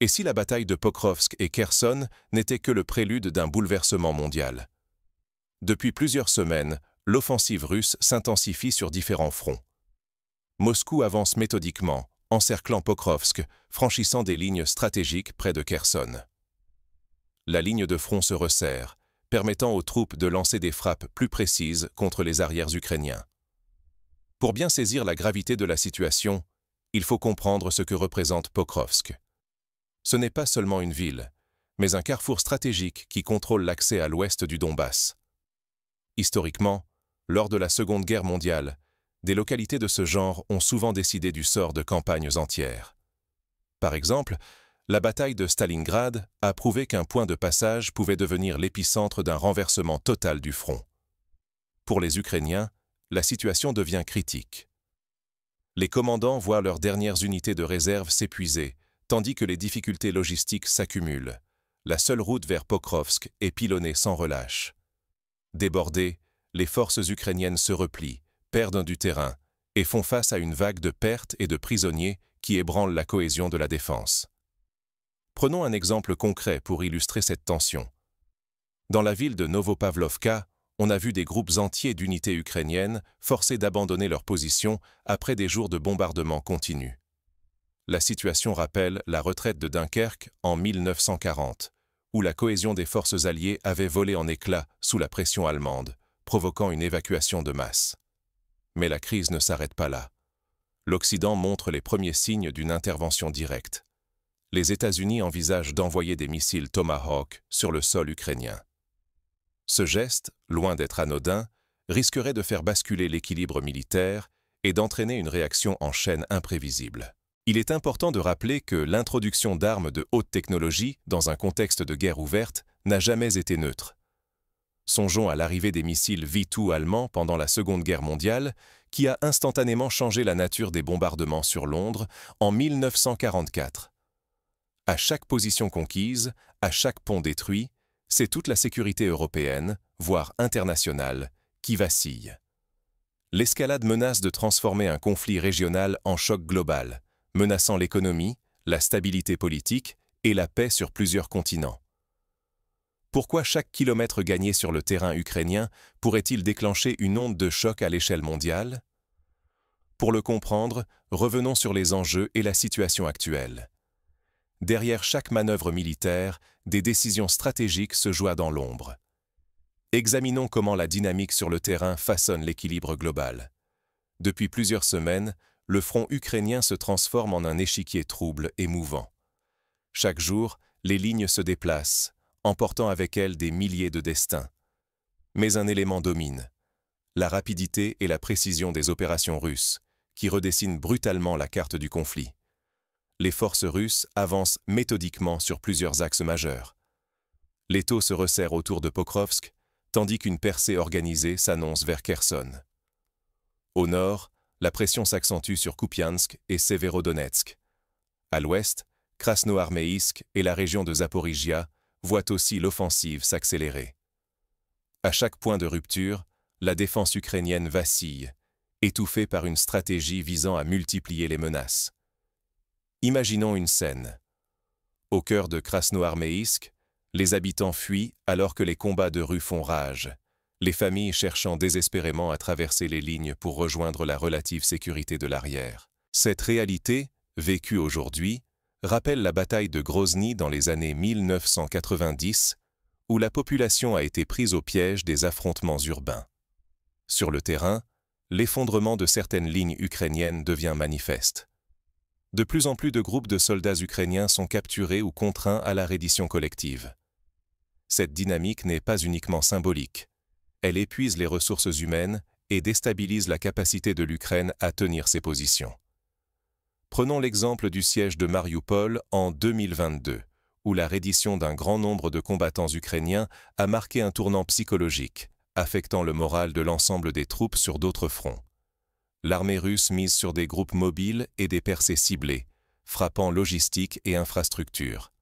Et si la bataille de Pokrovsk et Kherson n'était que le prélude d'un bouleversement mondial? Depuis plusieurs semaines, l'offensive russe s'intensifie sur différents fronts. Moscou avance méthodiquement, encerclant Pokrovsk, franchissant des lignes stratégiques près de Kherson. La ligne de front se resserre, permettant aux troupes de lancer des frappes plus précises contre les arrières ukrainiens. Pour bien saisir la gravité de la situation, il faut comprendre ce que représente Pokrovsk. Ce n'est pas seulement une ville, mais un carrefour stratégique qui contrôle l'accès à l'ouest du Donbass. Historiquement, lors de la Seconde Guerre mondiale, des localités de ce genre ont souvent décidé du sort de campagnes entières. Par exemple, la bataille de Stalingrad a prouvé qu'un point de passage pouvait devenir l'épicentre d'un renversement total du front. Pour les Ukrainiens, la situation devient critique. Les commandants voient leurs dernières unités de réserve s'épuiser, tandis que les difficultés logistiques s'accumulent. La seule route vers Pokrovsk est pilonnée sans relâche. Débordées, les forces ukrainiennes se replient, perdent du terrain et font face à une vague de pertes et de prisonniers qui ébranle la cohésion de la défense. Prenons un exemple concret pour illustrer cette tension. Dans la ville de Novopavlovka, on a vu des groupes entiers d'unités ukrainiennes forcés d'abandonner leur position après des jours de bombardements continus. La situation rappelle la retraite de Dunkerque en 1940, où la cohésion des forces alliées avait volé en éclats sous la pression allemande, provoquant une évacuation de masse. Mais la crise ne s'arrête pas là. L'Occident montre les premiers signes d'une intervention directe. Les États-Unis envisagent d'envoyer des missiles Tomahawk sur le sol ukrainien. Ce geste, loin d'être anodin, risquerait de faire basculer l'équilibre militaire et d'entraîner une réaction en chaîne imprévisible. Il est important de rappeler que l'introduction d'armes de haute technologie dans un contexte de guerre ouverte n'a jamais été neutre. Songeons à l'arrivée des missiles V2 allemands pendant la Seconde Guerre mondiale, qui a instantanément changé la nature des bombardements sur Londres en 1944. À chaque position conquise, à chaque pont détruit, c'est toute la sécurité européenne, voire internationale, qui vacille. L'escalade menace de transformer un conflit régional en choc global, menaçant l'économie, la stabilité politique et la paix sur plusieurs continents. Pourquoi chaque kilomètre gagné sur le terrain ukrainien pourrait-il déclencher une onde de choc à l'échelle mondiale? Pour le comprendre, revenons sur les enjeux et la situation actuelle. Derrière chaque manœuvre militaire, des décisions stratégiques se jouent dans l'ombre. Examinons comment la dynamique sur le terrain façonne l'équilibre global. Depuis plusieurs semaines, le front ukrainien se transforme en un échiquier trouble et mouvant. Chaque jour, les lignes se déplacent, emportant avec elles des milliers de destins. Mais un élément domine, la rapidité et la précision des opérations russes, qui redessinent brutalement la carte du conflit. Les forces russes avancent méthodiquement sur plusieurs axes majeurs. L'étau se resserre autour de Pokrovsk, tandis qu'une percée organisée s'annonce vers Kherson. Au nord, la pression s'accentue sur Kupiansk et Severodonetsk. À l'ouest, Krasnoarméïsk et la région de Zaporijia voient aussi l'offensive s'accélérer. À chaque point de rupture, la défense ukrainienne vacille, étouffée par une stratégie visant à multiplier les menaces. Imaginons une scène. Au cœur de Krasnoarméïsk, les habitants fuient alors que les combats de rue font rage, les familles cherchant désespérément à traverser les lignes pour rejoindre la relative sécurité de l'arrière. Cette réalité, vécue aujourd'hui, rappelle la bataille de Grozny dans les années 1990, où la population a été prise au piège des affrontements urbains. Sur le terrain, l'effondrement de certaines lignes ukrainiennes devient manifeste. De plus en plus de groupes de soldats ukrainiens sont capturés ou contraints à la reddition collective. Cette dynamique n'est pas uniquement symbolique. Elle épuise les ressources humaines et déstabilise la capacité de l'Ukraine à tenir ses positions. Prenons l'exemple du siège de Mariupol en 2022, où la reddition d'un grand nombre de combattants ukrainiens a marqué un tournant psychologique, affectant le moral de l'ensemble des troupes sur d'autres fronts. L'armée russe mise sur des groupes mobiles et des percées ciblées, frappant logistique et infrastructures.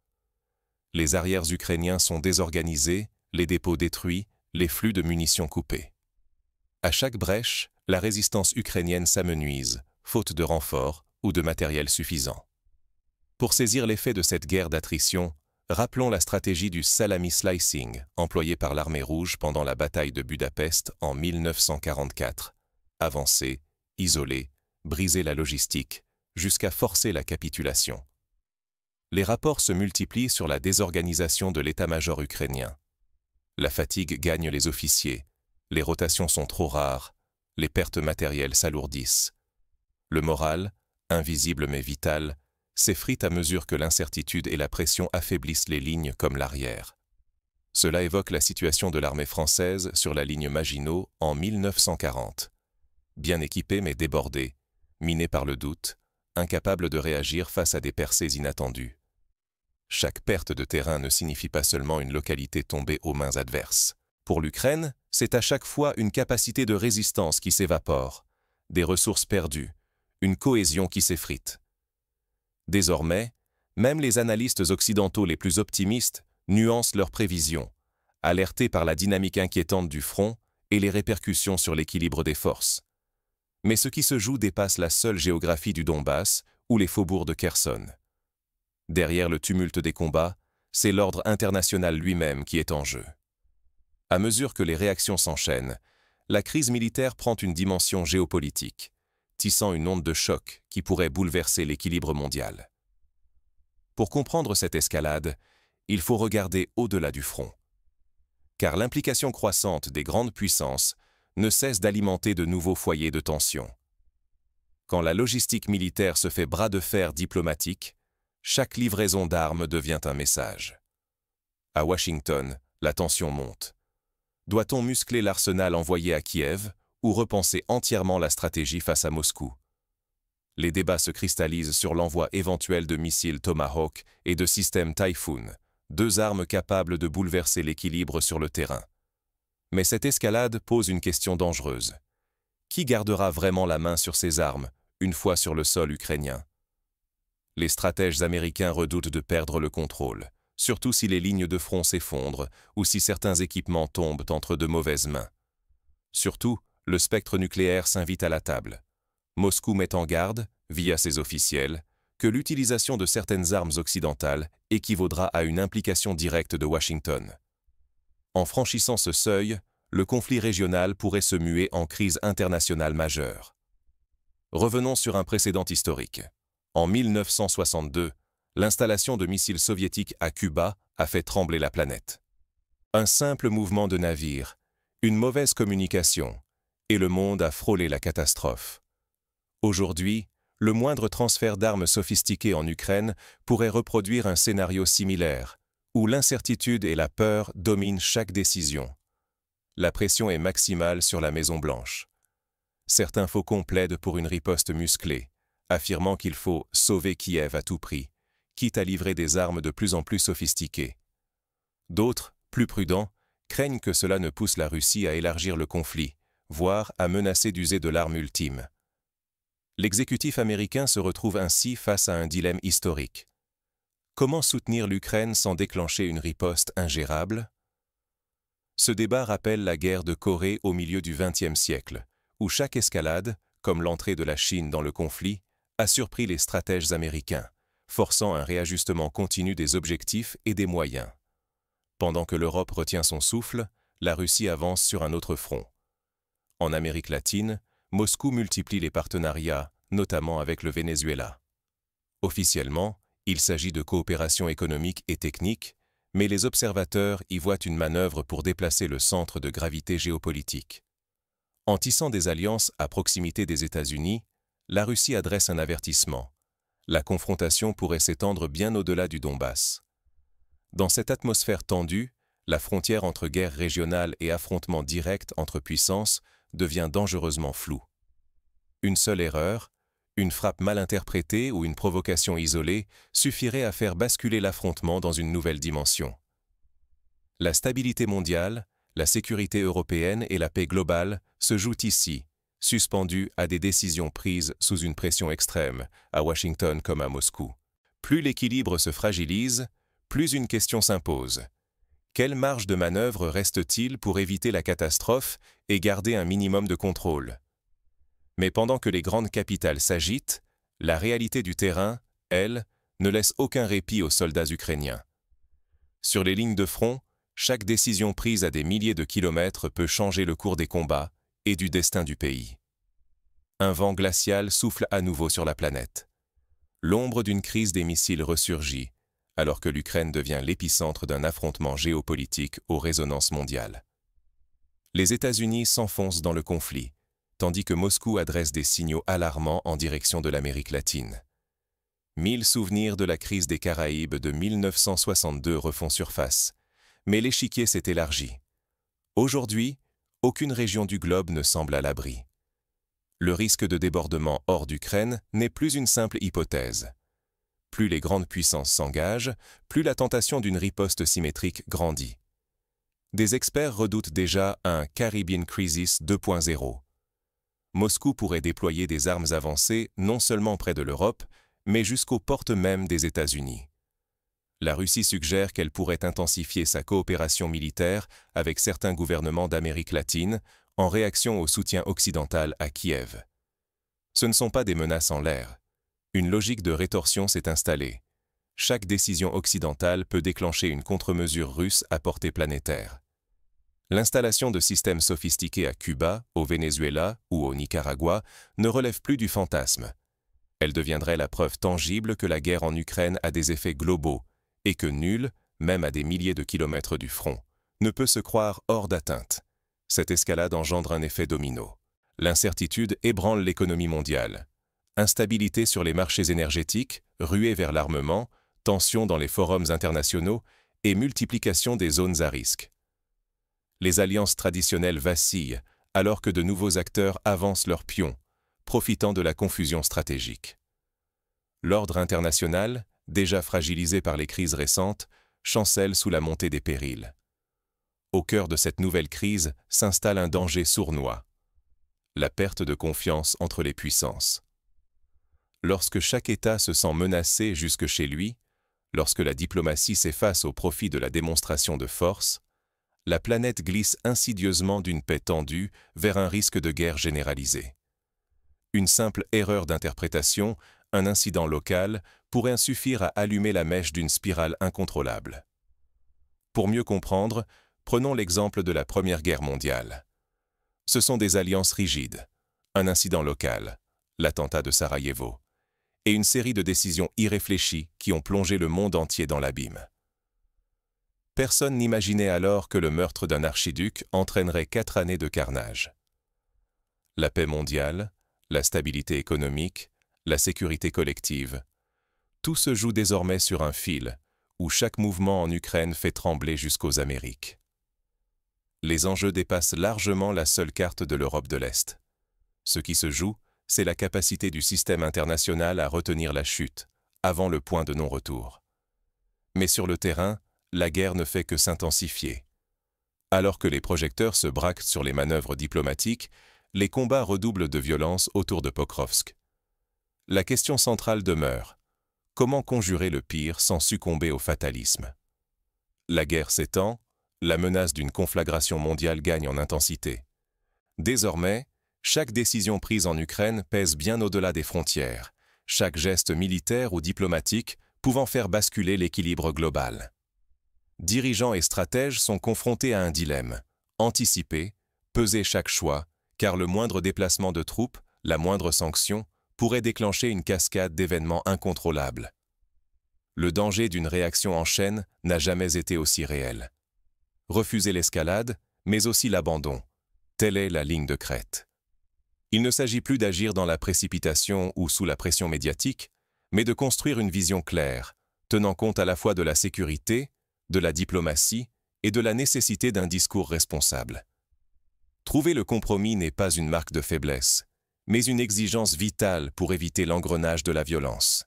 Les arrières ukrainiens sont désorganisés, les dépôts détruits, les flux de munitions coupés. À chaque brèche, la résistance ukrainienne s'amenuise, faute de renforts ou de matériel suffisant. Pour saisir l'effet de cette guerre d'attrition, rappelons la stratégie du salami slicing employée par l'armée rouge pendant la bataille de Budapest en 1944. Avancer, isoler, briser la logistique, jusqu'à forcer la capitulation. Les rapports se multiplient sur la désorganisation de l'état-major ukrainien. La fatigue gagne les officiers, les rotations sont trop rares, les pertes matérielles s'alourdissent. Le moral, invisible mais vital, s'effrite à mesure que l'incertitude et la pression affaiblissent les lignes comme l'arrière. Cela évoque la situation de l'armée française sur la ligne Maginot en 1940. Bien équipée mais débordée, minée par le doute, incapable de réagir face à des percées inattendues. Chaque perte de terrain ne signifie pas seulement une localité tombée aux mains adverses. Pour l'Ukraine, c'est à chaque fois une capacité de résistance qui s'évapore, des ressources perdues, une cohésion qui s'effrite. Désormais, même les analystes occidentaux les plus optimistes nuancent leurs prévisions, alertés par la dynamique inquiétante du front et les répercussions sur l'équilibre des forces. Mais ce qui se joue dépasse la seule géographie du Donbass ou les faubourgs de Kherson. Derrière le tumulte des combats, c'est l'ordre international lui-même qui est en jeu. À mesure que les réactions s'enchaînent, la crise militaire prend une dimension géopolitique, tissant une onde de choc qui pourrait bouleverser l'équilibre mondial. Pour comprendre cette escalade, il faut regarder au-delà du front. Car l'implication croissante des grandes puissances ne cesse d'alimenter de nouveaux foyers de tension. Quand la logistique militaire se fait bras de fer diplomatique, chaque livraison d'armes devient un message. À Washington, la tension monte. Doit-on muscler l'arsenal envoyé à Kiev ou repenser entièrement la stratégie face à Moscou? Les débats se cristallisent sur l'envoi éventuel de missiles Tomahawk et de systèmes Typhoon, deux armes capables de bouleverser l'équilibre sur le terrain. Mais cette escalade pose une question dangereuse. Qui gardera vraiment la main sur ces armes, une fois sur le sol ukrainien? Les stratèges américains redoutent de perdre le contrôle, surtout si les lignes de front s'effondrent ou si certains équipements tombent entre de mauvaises mains. Surtout, le spectre nucléaire s'invite à la table. Moscou met en garde, via ses officiels, que l'utilisation de certaines armes occidentales équivaudra à une implication directe de Washington. En franchissant ce seuil, le conflit régional pourrait se muer en crise internationale majeure. Revenons sur un précédent historique. En 1962, l'installation de missiles soviétiques à Cuba a fait trembler la planète. Un simple mouvement de navire, une mauvaise communication, et le monde a frôlé la catastrophe. Aujourd'hui, le moindre transfert d'armes sophistiquées en Ukraine pourrait reproduire un scénario similaire, où l'incertitude et la peur dominent chaque décision. La pression est maximale sur la Maison-Blanche. Certains faucons plaident pour une riposte musclée, affirmant qu'il faut sauver Kiev à tout prix, quitte à livrer des armes de plus en plus sophistiquées. D'autres, plus prudents, craignent que cela ne pousse la Russie à élargir le conflit, voire à menacer d'user de l'arme ultime. L'exécutif américain se retrouve ainsi face à un dilemme historique. Comment soutenir l'Ukraine sans déclencher une riposte ingérable? Ce débat rappelle la guerre de Corée au milieu du XXe siècle, où chaque escalade, comme l'entrée de la Chine dans le conflit, a surpris les stratèges américains, forçant un réajustement continu des objectifs et des moyens. Pendant que l'Europe retient son souffle, la Russie avance sur un autre front. En Amérique latine, Moscou multiplie les partenariats, notamment avec le Venezuela. Officiellement, il s'agit de coopération économique et technique, mais les observateurs y voient une manœuvre pour déplacer le centre de gravité géopolitique. En tissant des alliances à proximité des États-Unis, la Russie adresse un avertissement. La confrontation pourrait s'étendre bien au-delà du Donbass. Dans cette atmosphère tendue, la frontière entre guerre régionale et affrontement direct entre puissances devient dangereusement floue. Une seule erreur, une frappe mal interprétée ou une provocation isolée suffirait à faire basculer l'affrontement dans une nouvelle dimension. La stabilité mondiale, la sécurité européenne et la paix globale se jouent ici, suspendues à des décisions prises sous une pression extrême, à Washington comme à Moscou. Plus l'équilibre se fragilise, plus une question s'impose. Quelle marge de manœuvre reste-t-il pour éviter la catastrophe et garder un minimum de contrôle? Mais pendant que les grandes capitales s'agitent, la réalité du terrain, elle, ne laisse aucun répit aux soldats ukrainiens. Sur les lignes de front, chaque décision prise à des milliers de kilomètres peut changer le cours des combats et du destin du pays. Un vent glacial souffle à nouveau sur la planète. L'ombre d'une crise des missiles ressurgit, alors que l'Ukraine devient l'épicentre d'un affrontement géopolitique aux résonances mondiales. Les États-Unis s'enfoncent dans le conflit, tandis que Moscou adresse des signaux alarmants en direction de l'Amérique latine. 1000 souvenirs de la crise des Caraïbes de 1962 refont surface, mais l'échiquier s'est élargi. Aujourd'hui, aucune région du globe ne semble à l'abri. Le risque de débordement hors d'Ukraine n'est plus une simple hypothèse. Plus les grandes puissances s'engagent, plus la tentation d'une riposte symétrique grandit. Des experts redoutent déjà un Caribbean Crisis 2.0. Moscou pourrait déployer des armes avancées non seulement près de l'Europe, mais jusqu'aux portes même des États-Unis. La Russie suggère qu'elle pourrait intensifier sa coopération militaire avec certains gouvernements d'Amérique latine en réaction au soutien occidental à Kiev. Ce ne sont pas des menaces en l'air. Une logique de rétorsion s'est installée. Chaque décision occidentale peut déclencher une contre-mesure russe à portée planétaire. L'installation de systèmes sophistiqués à Cuba, au Venezuela ou au Nicaragua ne relève plus du fantasme. Elle deviendrait la preuve tangible que la guerre en Ukraine a des effets globaux et que nul, même à des milliers de kilomètres du front, ne peut se croire hors d'atteinte. Cette escalade engendre un effet domino. L'incertitude ébranle l'économie mondiale. Instabilité sur les marchés énergétiques, ruée vers l'armement, tensions dans les forums internationaux et multiplication des zones à risque. Les alliances traditionnelles vacillent alors que de nouveaux acteurs avancent leurs pions, profitant de la confusion stratégique. L'ordre international, déjà fragilisé par les crises récentes, chancelle sous la montée des périls. Au cœur de cette nouvelle crise s'installe un danger sournois, la perte de confiance entre les puissances. Lorsque chaque État se sent menacé jusque chez lui, lorsque la diplomatie s'efface au profit de la démonstration de force, la planète glisse insidieusement d'une paix tendue vers un risque de guerre généralisée. Une simple erreur d'interprétation, un incident local, pourrait suffire à allumer la mèche d'une spirale incontrôlable. Pour mieux comprendre, prenons l'exemple de la Première Guerre mondiale. Ce sont des alliances rigides, un incident local, l'attentat de Sarajevo, et une série de décisions irréfléchies qui ont plongé le monde entier dans l'abîme. Personne n'imaginait alors que le meurtre d'un archiduc entraînerait 4 années de carnage. La paix mondiale, la stabilité économique, la sécurité collective, tout se joue désormais sur un fil, où chaque mouvement en Ukraine fait trembler jusqu'aux Amériques. Les enjeux dépassent largement la seule carte de l'Europe de l'Est. Ce qui se joue, c'est la capacité du système international à retenir la chute, avant le point de non-retour. Mais sur le terrain, la guerre ne fait que s'intensifier. Alors que les projecteurs se braquent sur les manœuvres diplomatiques, les combats redoublent de violence autour de Pokrovsk. La question centrale demeure: comment conjurer le pire sans succomber au fatalisme? La guerre s'étend, la menace d'une conflagration mondiale gagne en intensité. Désormais, chaque décision prise en Ukraine pèse bien au-delà des frontières, chaque geste militaire ou diplomatique pouvant faire basculer l'équilibre global. Dirigeants et stratèges sont confrontés à un dilemme: anticiper, peser chaque choix, car le moindre déplacement de troupes, la moindre sanction, pourrait déclencher une cascade d'événements incontrôlables. Le danger d'une réaction en chaîne n'a jamais été aussi réel. Refuser l'escalade, mais aussi l'abandon, telle est la ligne de crête. Il ne s'agit plus d'agir dans la précipitation ou sous la pression médiatique, mais de construire une vision claire, tenant compte à la fois de la sécurité, de la diplomatie et de la nécessité d'un discours responsable. Trouver le compromis n'est pas une marque de faiblesse, mais une exigence vitale pour éviter l'engrenage de la violence.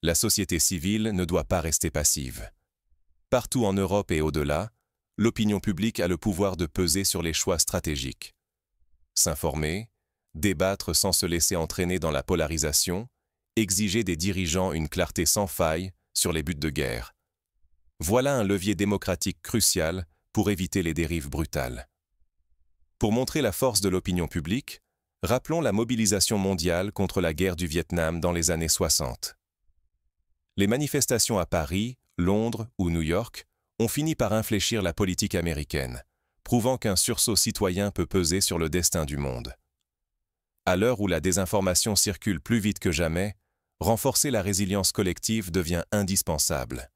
La société civile ne doit pas rester passive. Partout en Europe et au-delà, l'opinion publique a le pouvoir de peser sur les choix stratégiques. S'informer, débattre sans se laisser entraîner dans la polarisation, exiger des dirigeants une clarté sans faille sur les buts de guerre. Voilà un levier démocratique crucial pour éviter les dérives brutales. Pour montrer la force de l'opinion publique, rappelons la mobilisation mondiale contre la guerre du Vietnam dans les années 60. Les manifestations à Paris, Londres ou New York ont fini par infléchir la politique américaine, prouvant qu'un sursaut citoyen peut peser sur le destin du monde. À l'heure où la désinformation circule plus vite que jamais, renforcer la résilience collective devient indispensable.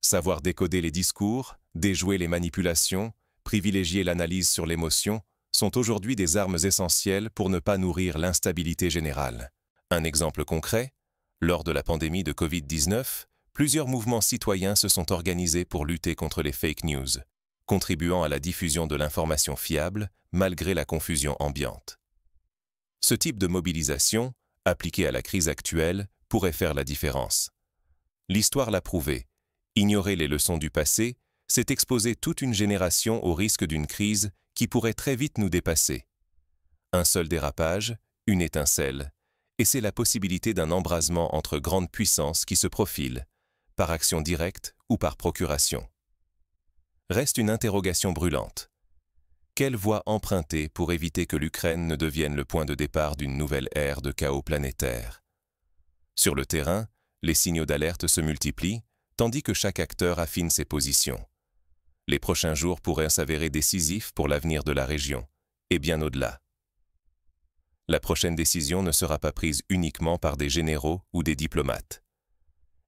Savoir décoder les discours, déjouer les manipulations, privilégier l'analyse sur l'émotion sont aujourd'hui des armes essentielles pour ne pas nourrir l'instabilité générale. Un exemple concret, lors de la pandémie de Covid-19, plusieurs mouvements citoyens se sont organisés pour lutter contre les fake news, contribuant à la diffusion de l'information fiable malgré la confusion ambiante. Ce type de mobilisation, appliqué à la crise actuelle, pourrait faire la différence. L'histoire l'a prouvé. Ignorer les leçons du passé, c'est exposer toute une génération au risque d'une crise qui pourrait très vite nous dépasser. Un seul dérapage, une étincelle, et c'est la possibilité d'un embrasement entre grandes puissances qui se profilent, par action directe ou par procuration. Reste une interrogation brûlante. Quelle voie emprunter pour éviter que l'Ukraine ne devienne le point de départ d'une nouvelle ère de chaos planétaire? Sur le terrain, les signaux d'alerte se multiplient, tandis que chaque acteur affine ses positions. Les prochains jours pourraient s'avérer décisifs pour l'avenir de la région, et bien au-delà. La prochaine décision ne sera pas prise uniquement par des généraux ou des diplomates.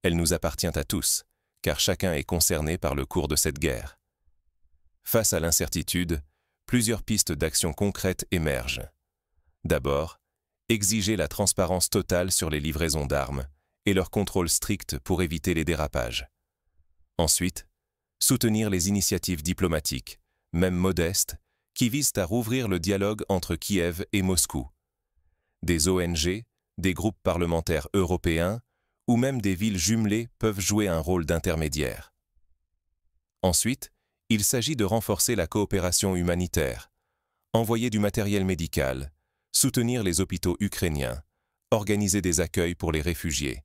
Elle nous appartient à tous, car chacun est concerné par le cours de cette guerre. Face à l'incertitude, plusieurs pistes d'action concrètes émergent. D'abord, exiger la transparence totale sur les livraisons d'armes et leur contrôle strict pour éviter les dérapages. Ensuite, soutenir les initiatives diplomatiques, même modestes, qui visent à rouvrir le dialogue entre Kiev et Moscou. Des ONG, des groupes parlementaires européens ou même des villes jumelées peuvent jouer un rôle d'intermédiaire. Ensuite, il s'agit de renforcer la coopération humanitaire, envoyer du matériel médical, soutenir les hôpitaux ukrainiens, organiser des accueils pour les réfugiés.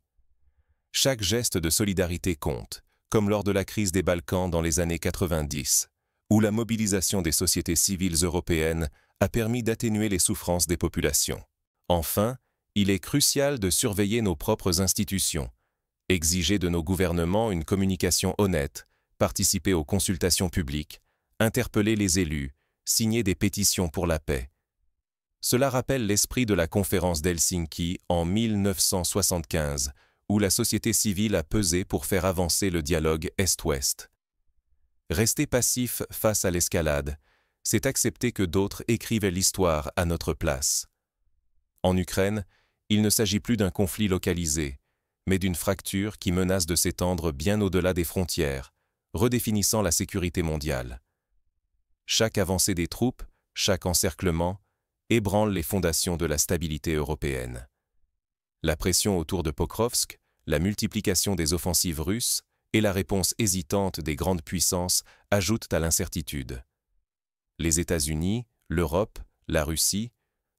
Chaque geste de solidarité compte, comme lors de la crise des Balkans dans les années 90, où la mobilisation des sociétés civiles européennes a permis d'atténuer les souffrances des populations. Enfin, il est crucial de surveiller nos propres institutions, exiger de nos gouvernements une communication honnête, participer aux consultations publiques, interpeller les élus, signer des pétitions pour la paix. Cela rappelle l'esprit de la conférence d'Helsinki en 1975, où la société civile a pesé pour faire avancer le dialogue Est-Ouest. Rester passif face à l'escalade, c'est accepter que d'autres écrivent l'histoire à notre place. En Ukraine, il ne s'agit plus d'un conflit localisé, mais d'une fracture qui menace de s'étendre bien au-delà des frontières, redéfinissant la sécurité mondiale. Chaque avancée des troupes, chaque encerclement, ébranle les fondations de la stabilité européenne. La pression autour de Pokrovsk, la multiplication des offensives russes et la réponse hésitante des grandes puissances ajoutent à l'incertitude. Les États-Unis, l'Europe, la Russie,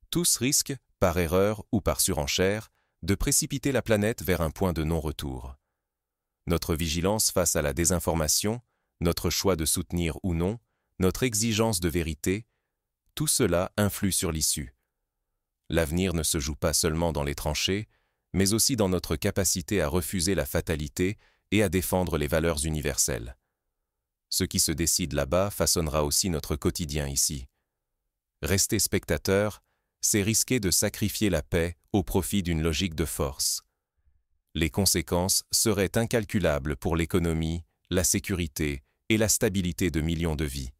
tous risquent, par erreur ou par surenchère, de précipiter la planète vers un point de non-retour. Notre vigilance face à la désinformation, notre choix de soutenir ou non, notre exigence de vérité, tout cela influe sur l'issue. L'avenir ne se joue pas seulement dans les tranchées, mais aussi dans notre capacité à refuser la fatalité et à défendre les valeurs universelles. Ce qui se décide là-bas façonnera aussi notre quotidien ici. Rester spectateur, c'est risquer de sacrifier la paix au profit d'une logique de force. Les conséquences seraient incalculables pour l'économie, la sécurité et la stabilité de millions de vies.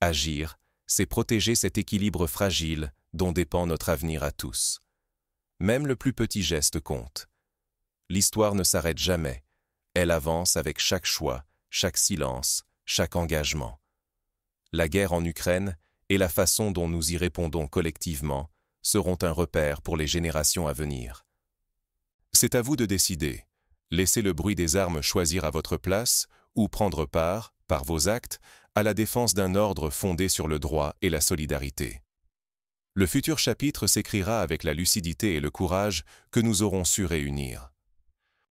Agir, c'est protéger cet équilibre fragile dont dépend notre avenir à tous. Même le plus petit geste compte. L'histoire ne s'arrête jamais. Elle avance avec chaque choix, chaque silence, chaque engagement. La guerre en Ukraine et la façon dont nous y répondons collectivement seront un repère pour les générations à venir. C'est à vous de décider. Laissez le bruit des armes choisir à votre place ou prendre part, par vos actes, à la défense d'un ordre fondé sur le droit et la solidarité. Le futur chapitre s'écrira avec la lucidité et le courage que nous aurons su réunir.